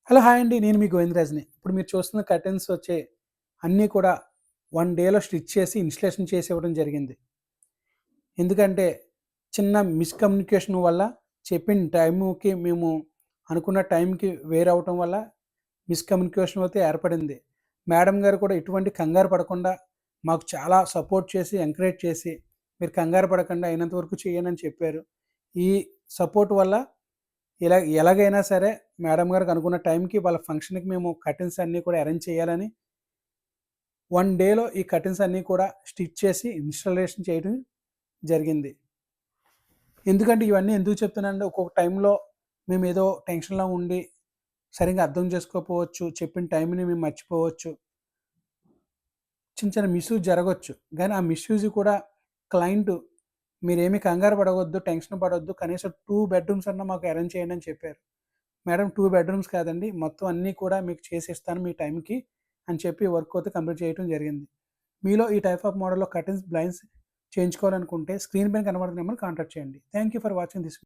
Hello! Hi అండి. నేను మీ గోవిందరాజుని. ఇప్పుడు మీరు చూస్తున్న కర్టెన్స్ వచ్చే అన్నీ కూడా 1 డేలో స్టిచ్ చేసి ఇన్‌స్టలేషన్ చేసి ఇవ్వడం జరిగింది. ఎందుకంటే చిన్న మిస్‌కమ్యూనికేషన్ వల్ల చెప్పిన టైముకి మేము అనుకున్న టైంకి వేరవ్వటం వల్ల మిస్‌కమ్యూనికేషన్ అయితే ఏర్పడింది. మేడం గారు కూడా ఎటువంటి కంగారు పడకుండా మాకు చాలా సపోర్ట్ చేసి, ఎంకరేజ్ చేసి, "మీరు కంగారు పడకండి అయినంత వరకు చేయండి" అని చెప్పారు. ఈ సపోర్ట్ వల్ల ఎలాగైనా సరే మేడం గారికి అనుకున్న టైంకి వాళ్ళ ఫంక్షన్‌కి మేము కర్టెన్స్ అన్నీ కూడా అరేంజ్ చేయాలని 1 డేలో ఈ కర్టెన్స్ అన్నీ కూడా స్టిచ్ చేసి ఇన్‌స్టాలేషన్ చేయడం జరిగింది. ఎందుకంటే ఇవన్నీ ఎందుకు చెప్తున్నానంటే ఒక్కొక్క టైంలో మేమేదో టెన్షన్‌లో ఉండి సరిగ్గా అర్థం చేసుకోకపోవచ్చు. చెప్పిన టైంని మేము మర్చిపోవచ్చు. చిన్న చిన్న మిస్‌యూజ్ జరగొచ్చు. గానీ ఆ మిస్‌యూజ్ కూడా క్లయింట్ మీరేమి కంగారు పడవద్దు, టెన్షన్ పడొద్దు. కనీసం 2 బెడ్‌రూమ్స్ అన్నా మాకు అరేంజ్ చేయండి అని చెప్పారు. మేడం 2 బెడ్‌రూమ్స్ కాదండి. మొత్తం అన్నీ కూడా మీకు చేసిస్తాను మీ టైంకి అని చెప్పి వర్క్ అయితే కంప్లీట్ చేయడం జరిగింది. మీలో ఈ టైప్ ఆఫ్ మోడల్‌లో కర్టెన్స్, బ్లైండ్స్ చేయించుకోవాలనుకుంటే స్క్రీన్ పైన కనబడుతున్న నెంబర్‌ని కాంటాక్ట్ చేయండి. Thank you for watching this